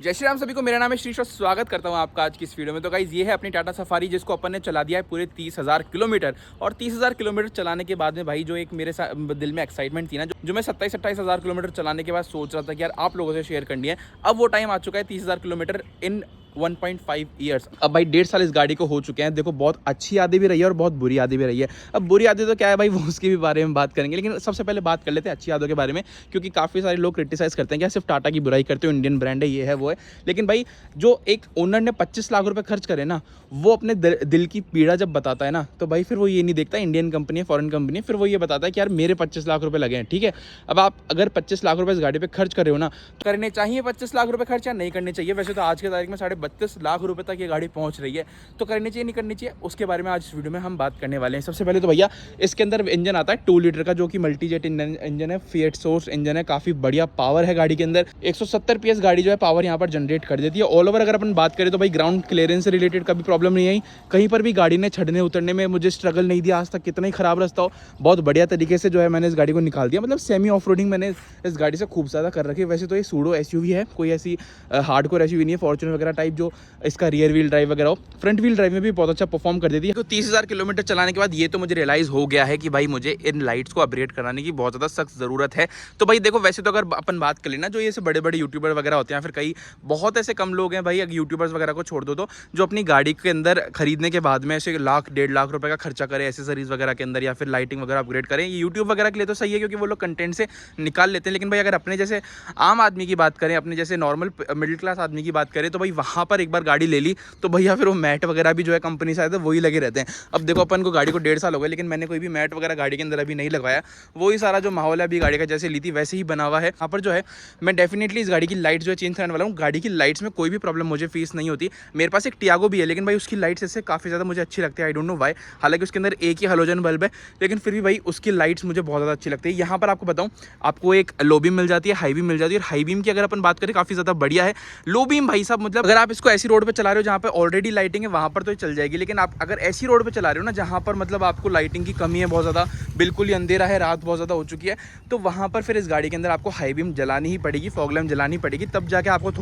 जय श्री राम सभी को। मेरा नाम है श्रीश और स्वागत करता हूं आपका आज की इस वीडियो में। तो गाइज ये है अपनी टाटा सफारी जिसको अपन ने चला दिया है पूरे 30,000 किलोमीटर। और 30,000 किलोमीटर चलाने के बाद में भाई जो एक मेरे दिल में एक्साइटमेंट थी ना, जो मैं 27-28,000 किलोमीटर चलाने के बाद सोच रहा था कि यार आप लोगों से शेयर करनी है, अब वो टाइम आ चुका है। 30,000 किलोमीटर इन 1.5 ईयर्स। अब भाई 1.5 साल इस गाड़ी को हो चुके हैं। देखो बहुत अच्छी यादें भी रही है और बहुत बुरी यादें भी रही है। अब बुरी यादें तो क्या है भाई, वो उसके भी बारे में बात करेंगे, लेकिन सबसे पहले बात कर लेते हैं अच्छी यादों के बारे में। क्योंकि काफ़ी सारे लोग क्रिटिसाइज़ करते हैं कि सिर्फ टाटा की बुराई करते हो, इंडियन ब्रांड है, ये है वो है। लेकिन भाई जो एक ओनर ने 25 लाख रुपए खर्च करे ना, वो अपने दिल की पीड़ा जब बताता है ना, तो भाई फिर वो ये नहीं देखता इंडियन कंपनी है फॉरेन कंपनी है, फिर वो ये बताता है कि यार मेरे 25 लाख रुपए लगे हैं। ठीक है, अब आप अगर 25 लाख रुपए इस गाड़ी पे खर्च कर रहे हो ना, करने चाहिए 25 लाख रुपए खर्च या नहीं करने चाहिए? वैसे तो आज की तारीख में 32.5 लाख रुपए तक ये गाड़ी पहुंच रही है, तो करनी चाहिए नहीं करनी चाहिए, उसके बारे में आज इस वीडियो में हम बात करने वाले हैं। सबसे पहले तो भैया इसके अंदर इंजन आता है 2 लीटर का, जो कि मल्टीजेट इंजन है, फिएट सोर्स इंजन है, काफी बढ़िया पावर है गाड़ी के अंदर। 170 PS गाड़ी जो है पावर यहाँ पर जनरेट कर देती है। ऑल ओवर अगर अपन बात करें तो भाई ग्राउंड क्लियरेंस से रिलेटेड कभी प्रॉब्लम नहीं आई, कहीं पर भी गाड़ी ने चढ़ने उतरने में मुझे स्ट्रगल नहीं दिया आज तक। कितना ही खराब रास्ता हो, बहुत बढ़िया तरीके से जो है मैंने इस गाड़ी को निकाल दिया। मतलब सेमी ऑफ रोडिंग मैंने इस गाड़ी से खूब ज़्यादा कर रखी है। वैसे तो ये सूडो SUV है, कोई ऐसी हार्डकोर SUV नहीं है फॉर्च्यूनर वगैरह टाइप जो इसका रियर व्हील ड्राइव वगैरह हो। फ्रंट व्हील ड्राइव में भी बहुत अच्छा परफॉर्म कर देती है। तो 30,000 किलोमीटर चलाने के बाद ये तो मुझे रियलाइज हो गया है कि भाई मुझे इन लाइट्स को अपग्रेड कराने की बहुत ज़्यादा सख्त ज़रूरत है। तो भाई देखो, वैसे तो अगर अपन बात कर लेना, जो ये से बड़े बड़े यूट्यूबर वगैरह होते हैं, फिर कई बहुत ऐसे कम लोग हैं भाई, अगर यूट्यूबर्स वगैरह को छोड़ दो, तो जो अपनी गाड़ी के अंदर खरीदने के बाद में ऐसे 1-1.5 लाख रुपए का खर्चा करें एसेसरीज वगैरह के अंदर, या फिर लाइटिंग वगैरह अपग्रेड करें। ये यूट्यूब वगैरह के लिए तो सही है क्योंकि वो लोग कंटेंट से निकाल लेते हैं। लेकिन भाई अगर अपने जैसे आम आदमी की बात करें, अपने जैसे नॉर्मल मिडिल क्लास आदमी की बात करें, तो भाई वहाँ पर एक बार गाड़ी ले ली तो भैया फिर वो मैट वगैरह भी जो है कंपनी से आए थे वही लगे रहते हैं। अब देखो अपन को गाड़ी को 1.5 साल हो गए, लेकिन मैंने कोई भी मैट वगैरह गाड़ी के अंदर अभी नहीं लगाया। वही सारा जो माहौल है अभी गाड़ी का जैसे ली थी वैसे ही बना हुआ है। यहाँ पर जो है मैं डेफिनेटली इस गाड़ी की लाइट जो है चेंज करने वाला हूँ। गाड़ी की लाइट्स में कोई भी प्रॉब्लम मुझे फेस नहीं होती। मेरे पास एक टियागो भी है, लेकिन भाई उसकी लाइट्स इससे काफ़ी ज़्यादा मुझे अच्छी लगती है। I don't know why. हालांकि उसके अंदर एक ही हेलोजन बल्ब है, लेकिन फिर भी भाई उसकी लाइट्स मुझे बहुत ज़्यादा अच्छी लगती है। यहाँ पर आपको बताऊँ, आपको एक लो बीम मिल जाती है, हाई बीम मिल जाती है। और हाई बीम की अगर अपन बात करें काफ़ी ज़्यादा बढ़िया है। लो बीम भाई साहब, मतलब अगर आप इसको ऐसी रोड पर चला रहे हो जहाँ पर ऑलरेडी लाइटिंग है, वहाँ पर तो चल जाएगी। लेकिन आप अगर ऐसी रोड पे चला रहे हो ना जहाँ पर मतलब आपको लाइटिंग की कमी है बहुत ज़्यादा, बिल्कुल ही अंधेरा है, रात बहुत ज़्यादा हो चुकी है, तो वहाँ पर फिर इस गाड़ी के अंदर आपको हाई बीम जलानी ही पड़ेगी, फॉग लैम्प जलानी पड़ेगी, तब जाके आपको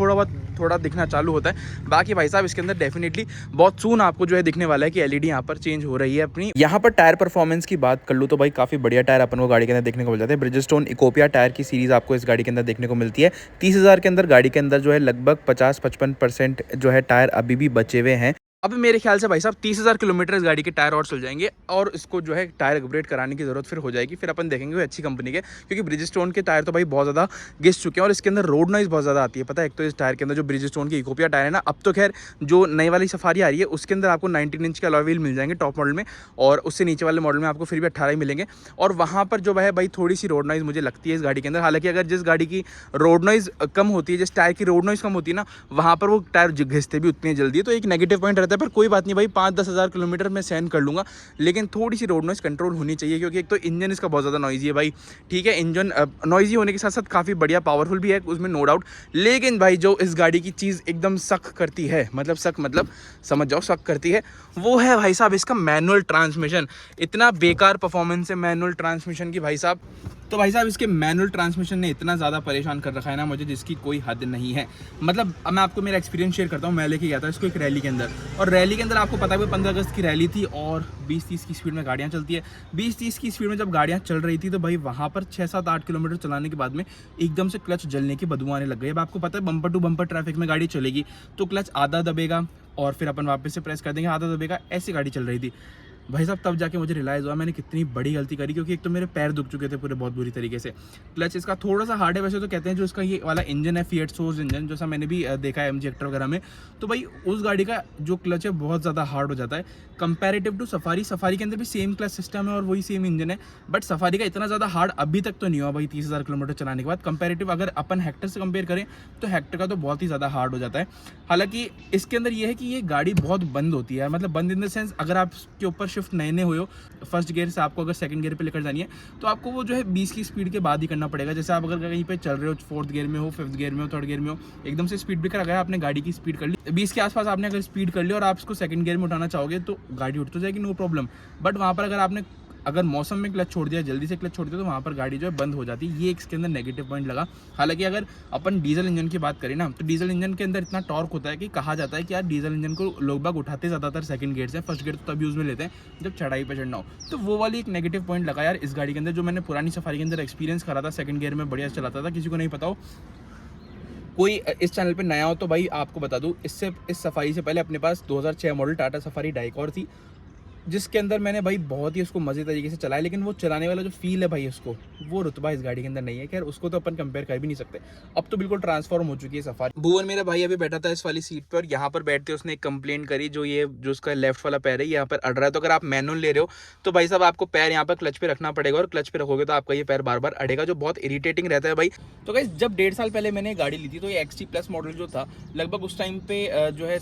थोड़ा दिखना चालू होता है। बाकी भाई साहब इसके अंदर डेफिनेटली बहुत सून आपको जो है दिखने वाला है कि LED यहाँ पर चेंज हो रही है अपनी। यहाँ पर टायर परफॉर्मेंस की बात कर लूँ तो भाई काफ़ी बढ़िया टायर अपन को गाड़ी के अंदर देखने को मिल जाते हैं। ब्रिजस्टोन इकोपिया टायर की सीरीज़ आपको इस गाड़ी के अंदर देखने को मिलती है। 30,000 के अंदर गाड़ी के अंदर जो है लगभग 50-55% जो है टायर अभी भी बचे हुए हैं। अब मेरे ख्याल से भाई साहब 30,000 किलोमीटर इस गाड़ी के टायर और चल जाएंगे, और इसको जो है टायर अपग्रेड कराने की ज़रूरत फिर हो जाएगी। फिर अपन देखेंगे वो अच्छी कंपनी के, क्योंकि ब्रिजस्टोन के टायर तो भाई बहुत ज़्यादा घिस चुके हैं और इसके अंदर रोड नॉइज़ बहुत ज़्यादा आती है। पता है, एक तो इस टायर के अंदर जो ब्रिजस्टोन की इकोपिया टायर है ना, अब तो खैर जो नई वाली सफारी आ रही है उसके अंदर आपको 19 इंच के अलॉय व्हील मिल जाएंगे टॉप मॉडल में, और उससे नीचे वाले मॉडल में आपको फिर भी 18 ही मिलेंगे। और वहाँ पर जो है भाई थोड़ी सी रोड नॉइज़ मुझे लगती है इस गाड़ी के अंदर। हालांकि अगर जिस गाड़ी की रोड नॉइज़ कम होती है, जिस टायर की रोड नॉइज़ कम होती है ना, वहाँ पर वो टायर घिसते भी उतनी जल्दी है, तो एक नेगेटिव पॉइंट रहता है। पर कोई बात नहीं भाई, 5-10 हज़ार किलोमीटर मैं सहन कर लूँगा, लेकिन थोड़ी सी रोड नॉइज़ कंट्रोल होनी चाहिए। क्योंकि एक तो इंजन इसका बहुत ज़्यादा नॉइजी है भाई। ठीक है, इंजन नॉइजी होने के साथ साथ काफ़ी बढ़िया पावरफुल भी है, उसमें नो डाउट। लेकिन भाई जो इस गाड़ी की चीज़ एकदम सक करती है, मतलब समझ जाओ सक करती है, वो है भाई साहब इसका मैनुअल ट्रांसमिशन। इतना बेकार परफॉर्मेंस है मैनुअल ट्रांसमिशन की भाई साहब। तो भाई साहब इसके मैनुअल ट्रांसमिशन ने इतना ज़्यादा परेशान कर रखा है ना मुझे, जिसकी कोई हद नहीं है। मतलब अब मैं आपको मेरा एक्सपीरियंस शेयर करता हूँ। मैं लेके गया था इसको एक रैली के अंदर, और रैली के अंदर आपको पता है 15 अगस्त की रैली थी और 20-30 की स्पीड में गाड़ियाँ चलती है। 20-30 की स्पीड में जब गाड़ियाँ चल रही थी तो भाई वहाँ पर 6-7-8 किलोमीटर चलाने के बाद में एकदम से क्लच जलने की बदबू आने लग गई। अब आपको पता है बम्पर टू बम्पर ट्रैफिक में गाड़ी चलेगी तो क्लच आधा दबेगा और फिर अपन वापस से प्रेस कर देंगे, आधा दबेगा, ऐसी गाड़ी चल रही थी भाई साहब। तब जाके मुझे रियलाइज़ हुआ मैंने कितनी बड़ी गलती करी, क्योंकि एक तो मेरे पैर दुख चुके थे पूरे बहुत बुरी तरीके से। क्लच इसका थोड़ा सा हार्ड है, वैसे तो कहते हैं जो इसका ये वाला इंजन है फिएट सोर्स इंजन, जैसा मैंने भी देखा है MG हेक्टर वगैरह में, तो भाई उस गाड़ी का जो क्लच है बहुत ज़्यादा हार्ड हो जाता है कंपैरेटिव टू सफारी। सफारी के अंदर भी सेम क्लच सिस्टम है और वही सेम इंजन है, बट सफारी का इतना ज़्यादा हार्ड अभी तक तो नहीं हुआ भाई 30,000 किलोमीटर चलाने के बाद। कंपैरेटिव अगर अपन हेक्टर से कंपेयर करें तो हेक्टर का तो बहुत ही ज़्यादा हार्ड हो जाता है। हालांकि इसके अंदर ये है कि ये गाड़ी बहुत बंद होती है, मतलब बंद इन द सेंस अगर आपके ऊपर शिफ्ट नए हो फर्स्ट गियर से आपको अगर सेकंड गियर पे लेकर जानी है तो आपको वो जो है 20 की स्पीड के बाद ही करना पड़ेगा। जैसे आप अगर कहीं पे चल रहे हो, 4th गियर में हो, 5th गियर में हो, 3rd गियर में हो, एकदम से स्पीड ब्रेकर आ गया, आपने गाड़ी की स्पीड कर ली 20 के आसपास, आपने अगर स्पीड कर ली और आप इसको सेकंड गियर में उठाना चाहोगे तो गाड़ी उठ तो जाएगी, नो प्रॉब्लम। बट वहाँ पर अगर आपने अगर मौसम में क्लच छोड़ दिया, जल्दी से क्लच छोड़ दिया, तो वहाँ पर गाड़ी जो है बंद हो जाती है। ये इसके अंदर नेगेटिव पॉइंट लगा। हालांकि अगर अपन डीजल इंजन की बात करें ना, तो डीजल इंजन के अंदर इतना टॉर्क होता है कि कहा जाता है कि यार डीजल इंजन को लोग बाग उठाते ज़्यादातर सेकंड गियर से, फर्स्ट गियर तो तब यूज़ में लेते हैं जब चढ़ाई पे चढ़ना हो। तो वो वाली एक नेगेटिव पॉइंट लगा यार इस गाड़ी के अंदर, जो मैंने पुरानी सफारी के अंदर एक्सपीरियंस करा था। सेकंड गियर में बढ़िया चलाता था। किसी को नहीं पता हो, कोई इस चैनल पे नया हो तो भाई आपको बता दूं, इस सफारी से पहले अपने पास 2006 मॉडल टाटा सफारी डाइक और थी, जिसके अंदर मैंने भाई बहुत ही उसको मज़े तरीके से चलाया। लेकिन वो चलाने वाला जो फील है भाई, उसको वो रुतबा इस गाड़ी के अंदर नहीं है। खैर उसको तो अपन कंपेयर कर भी नहीं सकते। अब तो बिल्कुल ट्रांसफॉर्म हो चुकी है सफारी। भुवन मेरा भाई अभी बैठा था इस वाली सीट पर, और यहाँ पर बैठते उसने एक कंप्लेंट करी, जो उसका लेफ्ट वाला पैर है यहाँ पर अड़ रहा है। तो अगर आप मैनुअल ले रहे हो तो भाई साहब आपको पैर यहाँ पर क्लच पे रखना पड़ेगा, और क्लच पे रखोगे तो आपका ये पैर बार बार अड़ेगा, जो बहुत इरीटेटिंग रहता है भाई। तो गाइस जब 1.5 साल पहले मैंने गाड़ी ली थी, तो ये XT प्लस मॉडल जो था, लगभग उस टाइम पे जो है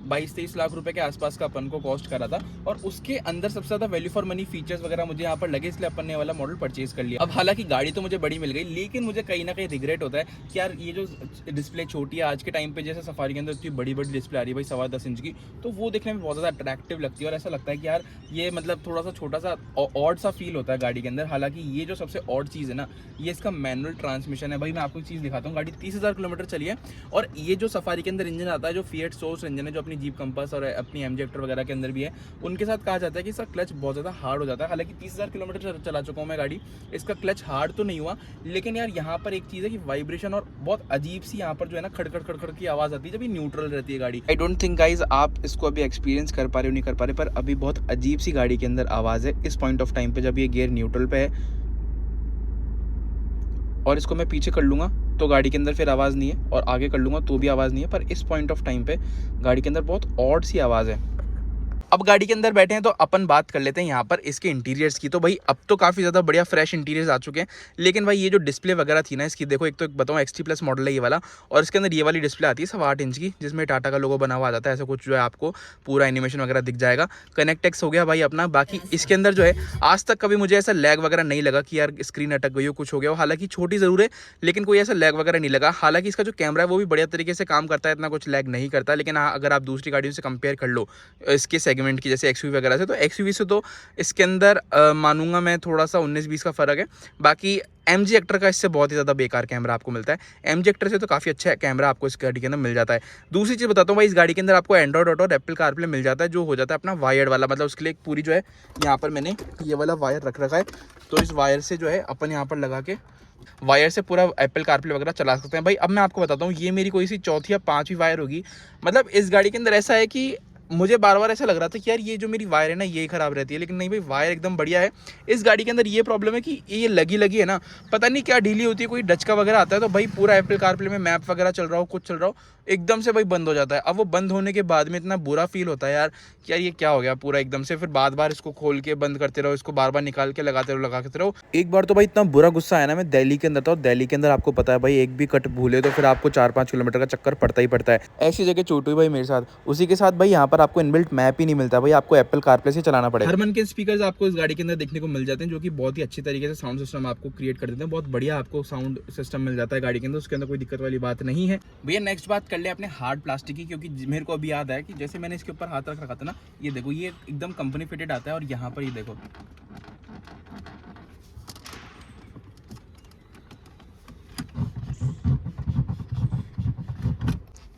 22-23 लाख रुपए के आसपास का अपन को कॉस्ट करा था। और उसके अंदर सबसे ज़्यादा वैल्यू फॉर मनी फीचर्स वगैरह मुझे यहाँ पर लगे, इसलिए अपन ने वाला मॉडल परचेज कर लिया। अब हालांकि गाड़ी तो मुझे बड़ी मिल गई, लेकिन मुझे कहीं ना कहीं रिग्रेट होता है कि यार ये जो डिस्प्ले छोटी है आज के टाइम पे, जैसे सफारी के अंदर इतनी बड़ी बड़ी डिस्प्ले आ रही है भाई 10.25 इंच की, तो वो देखने में बहुत ज़्यादा अट्रैक्टिव लगती है। और ऐसा लगता है कि यार ये मतलब थोड़ा सा छोटा सा ऑड सा फील होता है गाड़ी के अंदर। हालांकि ये जो सबसे ऑड चीज़ है ना, ये इसका मैनुअल ट्रांसमिशन है। भाई मैं आपको एक चीज़ दिखाता हूँ, गाड़ी 30,000 किलोमीटर चली है, और ये जो सफारी के अंदर इंजन आता है, जो फिएट सोर्स इंजन है, जो अपनी जीप कंपास और अपनी MG हेक्टर वगैरह के अंदर भी है, उनके साथ कहा जाता है कि इसका क्लच बहुत ज़्यादा हार्ड हो जाता है। हालांकि 30,000 किलोमीटर चला चुका हूँ मैं गाड़ी, इसका क्लच हार्ड तो नहीं हुआ, लेकिन यार यहाँ पर एक चीज़ है कि वाइब्रेशन और बहुत अजीब सी यहाँ पर जो है ना खड़खड़ खड़खड़ की आवाज़ आती है जब ये न्यूट्रल रहती है गाड़ी। आई डोंट थिंक गाइज आप इसको अभी एक्सपीरियंस कर पा रहे हो, नहीं कर पा रहे, पर अभी बहुत अजीब सी गाड़ी के अंदर आवाज़ है इस पॉइंट ऑफ टाइम पे, जब ये गियर न्यूट्रल पे है। और इसको मैं पीछे कर लूँगा तो गाड़ी के अंदर फिर आवाज़ नहीं है, और आगे कर लूँगा तो भी आवाज़ नहीं है, पर इस पॉइंट ऑफ टाइम पे गाड़ी के अंदर बहुत ऑड सी आवाज़ है। अब गाड़ी के अंदर बैठे हैं तो अपन बात कर लेते हैं यहाँ पर इसके इंटीरियर्स की। तो भाई अब तो काफ़ी ज़्यादा बढ़िया फ्रेश इंटीरियर्स आ चुके हैं, लेकिन भाई ये जो डिस्प्ले वगैरह थी ना इसकी, देखो एक तो बताऊँ XT प्लस मॉडल है ये वाला, और इसके अंदर ये वाली डिस्प्ले आती है 8.25 इंच की, जिसमें टाटा का लोगो बना हुआ आ जाता है। ऐसा कुछ जो है आपको पूरा एनिमेशन वगैरह दिख जाएगा। कनेक्ट-X हो गया भाई अपना। बाकी इसके अंदर जो है आज तक कभी मुझे ऐसा लैग वगैरह नहीं लगा कि यार स्क्रीन अटक गई हो, कुछ हो गया हो। हालांकि छोटी ज़रूर है, लेकिन कोई ऐसा लैग वगैरह नहीं लगा। हालांकि इसका जो कैमरा है वो भी बढ़िया तरीके से काम करता है, इतना कुछ लैग नहीं करता। लेकिन हाँ, अगर आप दूसरी गाड़ियों से कंपेयर कर लो इसके सेगमेंट की, जैसे XUV वगैरह से, तो XUV से तो इसके अंदर मानूंगा मैं थोड़ा सा 19-20 का फ़र्क है। बाकी MG हेक्टर का इससे बहुत ही ज़्यादा बेकार कैमरा आपको मिलता है। MG हेक्टर से तो काफ़ी अच्छा कैमरा आपको इस गाड़ी के अंदर मिल जाता है। दूसरी चीज़ बताता हूँ भाई, इस गाड़ी के अंदर आपको एंड्रॉइड ऑटो और एप्पल कारप्ले मिल जाता है, जो हो जाता है अपना वायर्ड वाला। मतलब उसके लिए एक पूरी जो है यहाँ पर मैंने ये वाला वायर रख रखा है, तो इस वायर से जो है अपन यहाँ पर लगा के वायर से पूरा एप्पल कारप्ले वगैरह चला सकते हैं। भाई अब मैं आपको बताता हूँ, ये मेरी कोई सी चौथी या पाँचवीं वायर होगी। मतलब इस गाड़ी के अंदर ऐसा है कि मुझे बार बार ऐसा लग रहा था कि यार ये जो मेरी वायर है ना ये ख़राब रहती है, लेकिन नहीं भाई वायर एकदम बढ़िया है। इस गाड़ी के अंदर ये प्रॉब्लम है कि ये लगी है ना, पता नहीं क्या ढीली होती है, कोई डचका वगैरह आता है तो भाई पूरा एप्पल कारप्ले में मैप वगैरह चल रहा हो, कुछ चल रहा हो, एकदम से भाई बंद हो जाता है। अब वो बंद होने के बाद में इतना बुरा फील होता है यार कि यार ये क्या हो गया पूरा एकदम से। फिर बार बार इसको खोल के बंद करते रहो, इसको बार बार निकाल के लगाते रहो। एक बार तो भाई इतना बुरा गुस्सा आया ना, मैं दिल्ली के अंदर था, और दिल्ली के अंदर आपको पता है भाई एक भी कट भूले तो फिर आपको 4-5 किलोमीटर का चक्कर पड़ता ही पड़ता है। ऐसी जगह चोट हुई भाई मेरे साथ। उसी के साथ भाई यहाँ पर आपको इनबिल्ट मैप ही नहीं मिलता भाई, आपको एप्पल कारप्ले से चलाना पड़ेगा। हरमन के स्पीकर्स आपको इस गाड़ी के अंदर देखने को मिल जाते हैं, जो कि बहुत ही अच्छी तरीके से साउंड सिस्टम आपको क्रिएट कर देते हैं। बहुत बढ़िया आपको साउंड सिस्टम मिल जाता है गाड़ी के अंदर, उसके अंदर कोई दिक्कत वाली बात नहीं है। भैया नेक्स्ट बात कर ले अपने हार्ड प्लास्टिक की, क्योंकि मेरे को अभी याद है कि जैसे मैंने इसके ऊपर हाथ रख रखा था ना, ये देखो ये एकदम कंपनी फिटेड आता है, और यहाँ पर ये देखो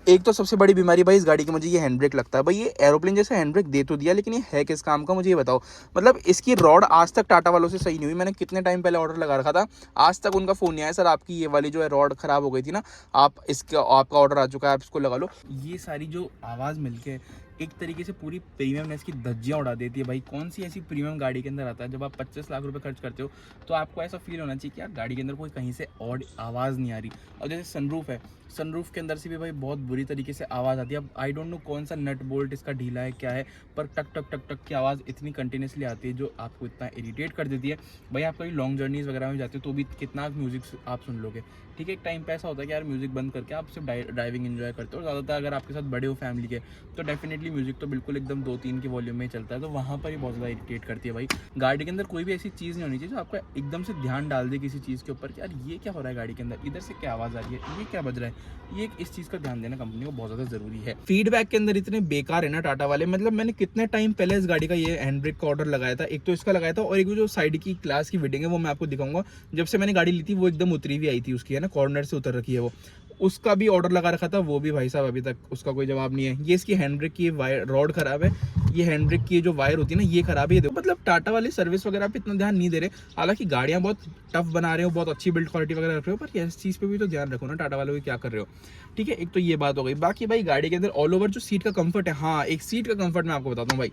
एक तो सबसे बड़ी बीमारी भाई इस गाड़ी की मुझे ये हैंड ब्रेक लगता है। भाई ये एरोप्लेन जैसा हैंड ब्रेक दे तो दिया, लेकिन ये है किस काम का मुझे ये बताओ। मतलब इसकी रॉड आज तक टाटा वालों से सही नहीं हुई। मैंने कितने टाइम पहले ऑर्डर लगा रखा था, आज तक उनका फ़ोन नहीं आया, सर आपकी ये वाली जो है रॉड ख़राब हो गई थी ना, आपका ऑर्डर आ चुका है, आप इसको लगा लो। ये सारी जो आवाज़ मिलके एक तरीके से पूरी प्रीमियमनेस की धज्जियाँ उड़ा देती है। भाई कौन सी ऐसी प्रीमियम गाड़ी के अंदर आता है, जब आप 25 लाख रुपए खर्च करते हो तो आपको ऐसा फील होना चाहिए कि यार गाड़ी के अंदर कोई कहीं से और आवाज़ नहीं आ रही। और जैसे सनरूफ है, सनरूफ के अंदर से भी भाई बहुत बुरी तरीके से आवाज़ आती है। अब आई डोंट नो कौन सा नट बोल्ट इसका ढीला है क्या है, पर टक टक टक टक की आवाज़ इतनी कंटिन्यूसली आती है जो आपको इतना इरिटेट कर देती है। भाई आप कभी लॉन्ग जर्नीज़ वगैरह में जाते हो तो भी कितना म्यूज़िक आप सुन लोगे, ठीक है। एक टाइम पे ऐसा होता है कि यार म्यूज़िक बंद करके आप सिर्फ ड्राइविंग एंजॉय करते हो। ज़्यादातर अगर आपके साथ बड़े हो फैमिली के तो डेफिनेटली म्यूज़िक तो बिल्कुल एकदम 2-3 के वॉल्यूम में ही चलता है, तो वहाँ पर ही बहुत ज़्यादा इरिटेट करती है भाई। गाड़ी के अंदर कोई भी ऐसी चीज़ नहीं होनी चाहिए जो आपका एकदम से ध्यान डाल दे किसी चीज़ के ऊपर कि यार ये क्या हो रहा है गाड़ी के अंदर, इधर से क्या आवाज़ आ रही है, ये क्या बज रहा है। ये इस चीज़ का ध्यान देना कंपनी को बहुत ज़्यादा ज़रूरी है। फीडबैक के अंदर इतने बेकार है ना टाटा वाले, मतलब मैंने कितने टाइम पहले इस गाड़ी का ये हैंड ब्रेक का ऑर्डर लगाया था, एक तो इसका लगाया था और एक जो साइड की क्लास की फिटिंग है वो मैं आपको दिखाऊंगा। जब से मैंने गाड़ी ली थी वो एकदम उतरी हुई आई थी उसकी, है ना, कॉर्नर से उतर रखी है वो, उसका भी ऑर्डर लगा रखा था, वो भी भाई साहब अभी तक उसका कोई जवाब नहीं है। ये इसकी हैंड ब्रेक की वायर रॉड खराब है, ये हैंड ब्रेक की जो वायर होती है ना ये खराब है। देखो मतलब टाटा वाले सर्विस वगैरह पे इतना ध्यान नहीं दे रहे, हालांकि गाड़ियां बहुत टफ बना रहे हो, बहुत अच्छी बिल्ड क्वालिटी वगैरह रख रहे हो, पर इस चीज़ पे भी तो ध्यान रखो ना टाटा वालों को क्या कर रहे हो। ठीक है, एक तो ये बात हो गई। बाकी भाई गाड़ी के अंदर ऑल ओवर जो सीट का कंफर्ट है, हाँ एक सीट का कंफर्ट मैं आपको बताता हूँ भाई।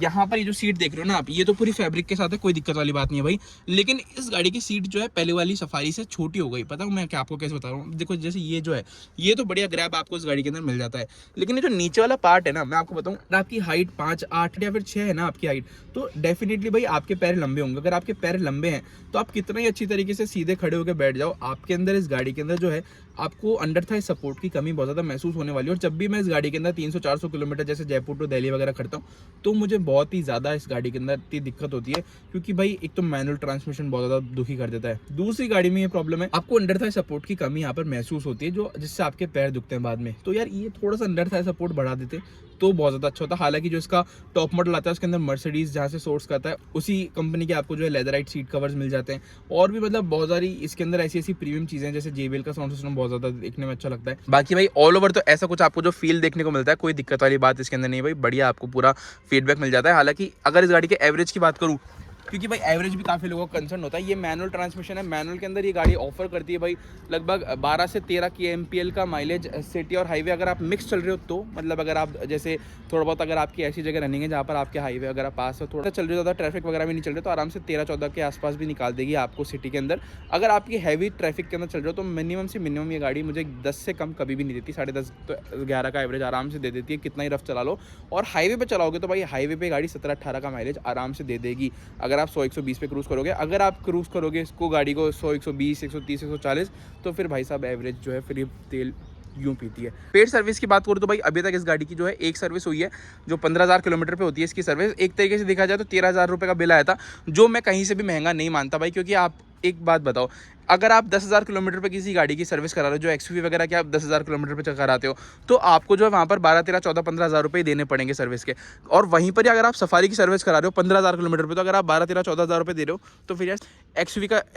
यहाँ पर ये जो सीट देख रहे हो ना आप, ये तो पूरी फैब्रिक के साथ है, कोई दिक्कत वाली बात नहीं है भाई। लेकिन इस गाड़ी की सीट जो है पहले वाली सफारी से छोटी हो गई। पता हूँ मैं क्या आपको कैसे बता रहा हूँ, देखो जैसे ये जो है ये तो बढ़िया ग्रैब आपको इस गाड़ी के अंदर मिल जाता है, लेकिन ये जो नीचे वाला पार्ट है ना, मैं आपको बताऊँ, आपकी हाइट 5, 8 या फिर 6 है ना आपकी हाइट, तो डेफिनेटली भाई आपके पैर लंबे होंगे। अगर आपके पैर लंबे हैं तो आप कितना ही अच्छी तरीके से सीधे खड़े होकर बैठ जाओ, आपके अंदर इस गाड़ी के अंदर जो है आपको अंडर थाई सपोर्ट की कमी बहुत ज़्यादा महसूस होने वाली है। और जब भी मैं इस गाड़ी के अंदर 300-400 किलोमीटर जैसे जयपुर टू दिल्ली वगैरह करता हूँ तो मुझे बहुत ही ज़्यादा इस गाड़ी के अंदर इतनी दिक्कत होती है, क्योंकि भाई एक तो मैनुअल ट्रांसमिशन बहुत ज़्यादा दुखी कर देता है। दूसरी गाड़ी में ये प्रॉब्लम है, आपको अंडर थाई सपोर्ट की कमी यहाँ पर महसूस होती है, जो जिससे आपके पैर दुखते हैं बाद में। तो यार ये थोड़ा सा अंडर थाई सपोर्ट बढ़ा देते तो बहुत ज़्यादा अच्छा होता। हालांकि जो इसका टॉप मॉडल आता है उसके अंदर मर्सिडीज जहाँ से सोर्स करता है उसी कंपनी के आपको जो है लेदराइट सीट कवर्स मिल जाते हैं, और भी मतलब बहुत सारी इसके अंदर ऐसी ऐसी प्रीमियम चीज़ें हैं, जैसे JBL का साउंड सिस्टम बहुत ज़्यादा देखने में अच्छा लगता है। बाकी भाई ऑल ओवर तो ऐसा कुछ आपको जो फील देखने को मिलता है, कोई दिक्कत वाली बात इसके अंदर नहीं भाई, बढ़िया आपको पूरा फीडबैक मिल जाता है। हालांकि अगर इस गाड़ी के एवरेज की बात करूँ, क्योंकि भाई एवरेज भी काफ़ी लोगों का कंसर्न होता है, ये मैनुअल ट्रांसमिशन है, मैनुअल के अंदर ये गाड़ी ऑफर करती है भाई लगभग 12 से 13 kmpl का माइलेज सिटी और हाईवे अगर आप मिक्स चल रहे हो तो, मतलब अगर आप जैसे थोड़ा बहुत अगर आपकी ऐसी जगह रनिंग है जहाँ पर आपके हाईवे वगैरह पास हो, थोड़ा चल रहे हो, ज़्यादा ट्रैफिक वगैरह भी नहीं चल रहे, तो आराम से 13-14 के आसपास भी निकाल देगी आपको सिटी के अंदर। अगर आपकी हैवी ट्रैफिक के अंदर चल रहे हो तो मिनिमम से मिनिमम ये गाड़ी मुझे 10 से कम कभी भी नहीं देती, 10.5 तो 11 का एवरेज आराम से दे देती है, कितना ही रफ चला लो। और हाईवे पे चलाओगे तो भाई हाईवे पे गाड़ी 17-18 का माइलेज आराम से दे देगी अगर आप 100-120 पे क्रूज़ करोगे। अगर आप क्रूज़ करोगे इसको गाड़ी को 100-120, 130, 140, तो फिर भाई साहब एवरेज जो है फिर ये तेल यूँ पीती है। पेड सर्विस की बात करूँ तो भाई अभी तक इस गाड़ी की जो है एक सर्विस हुई है जो 15,000 किलोमीटर पे होती है इसकी सर्विस। एक तरीके से देखा जाए तो 13,000 रुपये का बिल आया था, जो मैं कहीं से भी महंगा नहीं मानता भाई, क्योंकि आप एक बात बताओ, अगर आप 10,000 किलोमीटर पे किसी गाड़ी की सर्विस करा रहे हो, जो XUV वगैरह की आप 10,000 किलोमीटर पे कराते हो, तो आपको जो है वहाँ पर 12, 13, 14, 15,000 रुपये देने पड़ेंगे सर्विस के। और वहीं पर ही अगर आप सफारी की सर्विस करा रहे हो 15,000 किलोमीटर पे, तो अगर आप 12, 13, 14,000 रुपये दे रहे हो तो फिर यार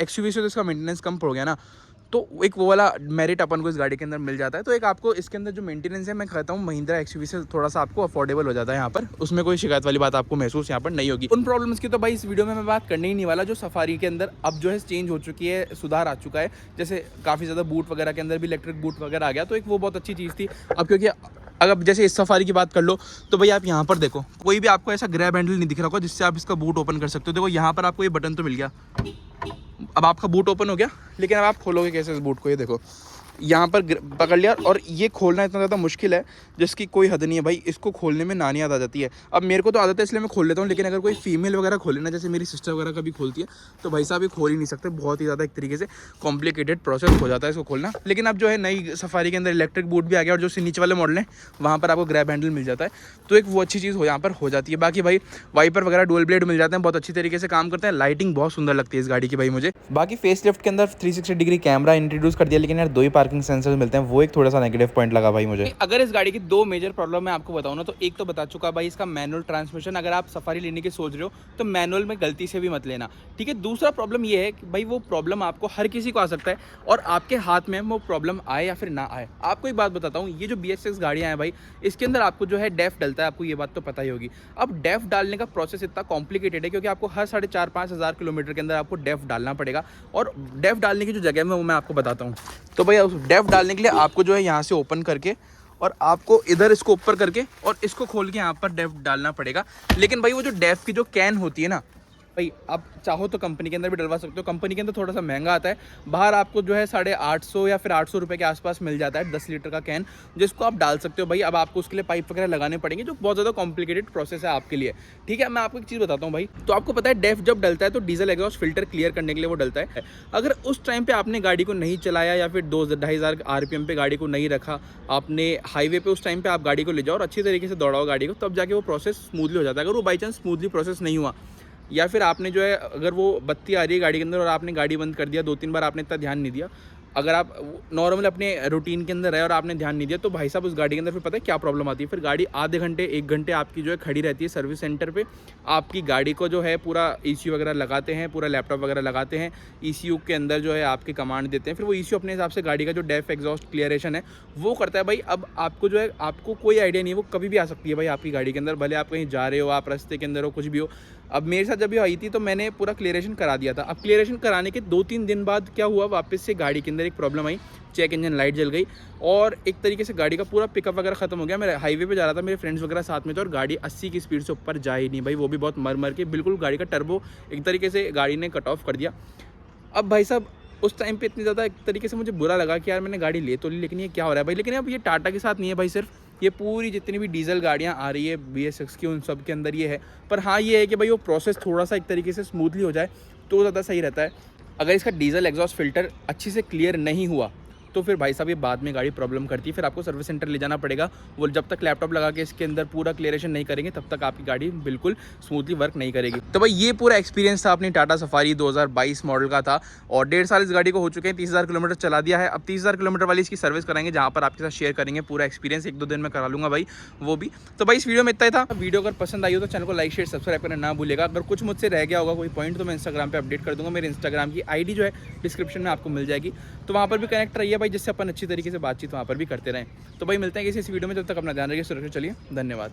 XUV से तो इसका मेंटेनेंस कम पड़ गया ना, तो एक वो वाला मेरिट अपन को इस गाड़ी के अंदर मिल जाता है। तो एक आपको इसके अंदर जो मेंटेनेंस है, मैं कहता हूँ महिंद्रा XUV से थोड़ा सा आपको अफोर्डेबल हो जाता है यहाँ पर, उसमें कोई शिकायत वाली बात आपको महसूस यहाँ पर नहीं होगी। उन प्रॉब्लम्स की तो भाई इस वीडियो में मैं बात करने ही नहीं वाला, जो सफारी के अंदर अब जो है चेंज हो चुकी है, सुधार आ चुका है, जैसे काफ़ी ज़्यादा बूट वगैरह के अंदर भी इलेक्ट्रिक बूट वगैरह आ गया, तो एक वो बहुत अच्छी चीज़ थी। अब क्योंकि अगर जैसे इस सफारी की बात कर लो तो भाई आप यहाँ पर देखो, कोई भी आपको ऐसा ग्रैब हैंडल नहीं दिख रहा होगा जिससे आप इसका बूट ओपन कर सकते हो। देखो यहाँ पर आपको ये बटन तो मिल गया, अब आपका बूट ओपन हो गया, लेकिन अब आप खोलोगे कैसे इस बूट को, ये देखो यहाँ पर पकड़ लिया, और ये खोलना इतना ज़्यादा मुश्किल है जिसकी कोई हद नहीं है भाई, इसको खोलने में नानी याद आ जाती है। अब मेरे को तो आदत है इसलिए मैं खोल लेता हूँ, लेकिन अगर कोई फीमेल वगैरह खोले ना, जैसे मेरी सिस्टर वगैरह कभी खोलती है, तो भाई साहब ये खोल ही नहीं सकते, बहुत ही ज़्यादा एक तरीके से कॉम्प्लिकेटेड प्रोसेस हो जाता है इसको खोलना। लेकिन अब जो है नई सफारी के अंदर इलेक्ट्रिक बूट भी आ गया, और जो नीचे वाले मॉडल हैं वहाँ पर आपको ग्रैब हैंडल मिल जाता है, तो एक वो अच्छी चीज़ हो यहाँ पर हो जाती है। बाकी भाई वाइपर वगैरह डुअल ब्लेड मिल जाते हैं, बहुत अच्छी तरीके से काम करते हैं, लाइटिंग बहुत सुंदर लगती है इस गाड़ी की भाई मुझे। बाकी फेस लिफ्ट के अंदर 360 डिग्री कैमरा इंट्रोड्यूस कर दिया, लेकिन यार 2 ही पार्किंग सेंसर मिलते हैं, वो एक थोड़ा सा नेगेटिव पॉइंट लगा भाई मुझे। अगर इस गाड़ी की 2 मेजर प्रॉब्लम मैं आपको बताऊं ना, तो एक तो बता चुका भाई इसका मैनुअल ट्रांसमिशन, अगर आप सफारी लेने की सोच रहे हो तो मैनुअल में गलती से भी मत लेना, ठीक है। दूसरा प्रॉब्लम ये है कि भाई वो प्रॉब्लम आपको हर किसी को आ सकता है, और आपके हाथ में वो प्रॉब्लम आए या फिर ना आए। आपको एक बात बताता हूँ, ये जो BS6 गाड़ियाँ हैं भाई, इसके अंदर आपको जो है डेफ डलता है, आपको ये बात तो पता ही होगी। अब डेफ डालने का प्रोसेस इतना कॉम्प्लिकेटेड है, क्योंकि आपको हर 4,500-5 हज़ार किलोमीटर के अंदर आपको डेफ डालना पड़ेगा, और डेफ डालने की जो जगह है वो मैं आपको बताता हूँ। तो भाई उस डेफ डालने के लिए आपको जो है यहाँ से ओपन करके, और आपको इधर इसको ऊपर करके और इसको खोल के यहाँ पर डेफ डालना पड़ेगा। लेकिन भाई वो जो डेफ की जो कैन होती है ना, भाई आप चाहो तो कंपनी के अंदर भी डलवा सकते हो, कंपनी के अंदर थोड़ा सा महंगा आता है, बाहर आपको जो है 850 या फिर 800 रुपये के आसपास मिल जाता है 10 लीटर का कैन, जिसको आप डाल सकते हो। भाई अब आपको उसके लिए पाइप वगैरह लगाने पड़ेंगे, जो बहुत ज़्यादा कॉम्प्लिकेटेड प्रोसेस है आपके लिए। ठीक है, मैं आपको एक चीज़ बताता हूँ भाई, तो आपको पता है डेफ जब डलता है तो डीजल एग्जॉस्ट फिल्टर क्लियर करने के लिए वो डलता है। अगर उस टाइम पर आपने गाड़ी को नहीं चलाया या फिर 2-2,500 RPM पे गाड़ी को नहीं रखा, आपने हाईवे पे उस टाइम पे आप गाड़ी को ले जाओ और अच्छी तरीके से दौड़ाओ गाड़ी को, तब जाके वो प्रोसेस स्मूथली हो जाता है। अगर वो बाई चांस स्मूथली प्रोसेस नहीं हुआ, या फिर आपने जो है अगर वो बत्ती आ रही है गाड़ी के अंदर और आपने गाड़ी बंद कर दिया, 2-3 बार आपने इतना ध्यान नहीं दिया, अगर आप नॉर्मल अपने रूटीन के अंदर रहे और आपने ध्यान नहीं दिया, तो भाई साहब उस गाड़ी के अंदर फिर पता है क्या प्रॉब्लम आती है। फिर गाड़ी आधे घंटे 1 घंटे आपकी जो है खड़ी रहती है सर्विस सेंटर पे। आपकी गाड़ी को जो है पूरा ECU वगैरह लगाते हैं, पूरा लैपटॉप वगैरह लगाते हैं, ECU के अंदर जो है आपके कमांड देते हैं, फिर वो ECU अपने हिसाब से गाड़ी का जो डेफ एग्जॉस्ट क्लियरेशन है वो करता है। भाई अब आपको जो है, आपको कोई आइडिया नहीं है, वो कभी भी आ सकती है भाई आपकी गाड़ी के अंदर, भले आप कहीं जा रहे हो, आप रास्ते के अंदर हो, कुछ भी हो। अब मेरे साथ जब भी आई थी तो मैंने पूरा क्लियरेशन करा दिया था। अब क्लियरेशन कराने के 2-3 दिन बाद क्या हुआ, वापस से गाड़ी के अंदर एक प्रॉब्लम आई, चेक इंजन लाइट जल गई और एक तरीके से गाड़ी का पूरा पिकअप वगैरह खत्म हो गया। मैं हाईवे पे जा रहा था, मेरे फ्रेंड्स वगैरह साथ में थे और गाड़ी 80 की स्पीड से ऊपर जा ही नहीं भाई, वो भी बहुत मर के, बिल्कुल गाड़ी का टर्बो एक तरीके से गाड़ी ने कट ऑफ कर दिया। अब भाई साहब उस टाइम पे इतनी ज़्यादा एक तरीके से मुझे बुरा लगा कि यार मैंने गाड़ी ले तो ली, लेकिन ये क्या हो रहा है भाई। लेकिन अब ये टाटा के साथ नहीं है भाई, सिर्फ ये पूरी जितनी भी डीजल गाड़ियाँ आ रही है BS6 की, उन सब के अंदर ये है। पर हाँ, ये है कि भाई वो प्रोसेस थोड़ा सा एक तरीके से स्मूथली हो जाए तो ज़्यादा सही रहता है। अगर इसका डीजल एग्जॉस्ट फिल्टर अच्छे से क्लियर नहीं हुआ तो फिर भाई साहब ये बाद में गाड़ी प्रॉब्लम करती है, फिर आपको सर्विस सेंटर ले जाना पड़ेगा। वो जब तक लैपटॉप लगा के इसके अंदर पूरा क्लियरेशन नहीं करेंगे तब तक आपकी गाड़ी बिल्कुल स्मूथली वर्क नहीं करेगी। तो भाई ये पूरा एक्सपीरियंस था अपनी टाटा सफारी 2022 मॉडल का था और 1.5 साल इस गाड़ी को हो चुके हैं, 30,000 किलोमीटर चला दिया है। अब 30,000 किलोमीटर वाली इसकी सर्विस कराएंगे, जहाँ पर आपके साथ शेयर करेंगे पूरा एक्सपीरियंस, 1-2 दिन में करा लूँगा भाई वो भी। तो भाई इस वीडियो में इतना ही था। वीडियो अगर पसंद आई हो तो चैनल को लाइक शेयर सब्सक्राइब करना ना भूलेगा। अगर कुछ मुझसे रह गया होगा कोई पॉइंट तो मैं इंस्टाग्राम पे अपडेट कर दूँगा, मेरे इंस्टाग्राम की ID जो है डिस्क्रिप्शन में आपको मिल जाएगी, तो वहाँ पर भी कनेक्ट रहिए भाई, जिससे अपन अच्छी तरीके से बातचीत वहाँ पर भी करते रहें। तो भाई मिलते हैं किसी इस वीडियो में, जब तक अपना ध्यान रखिए, सुरक्षित चलिए, धन्यवाद।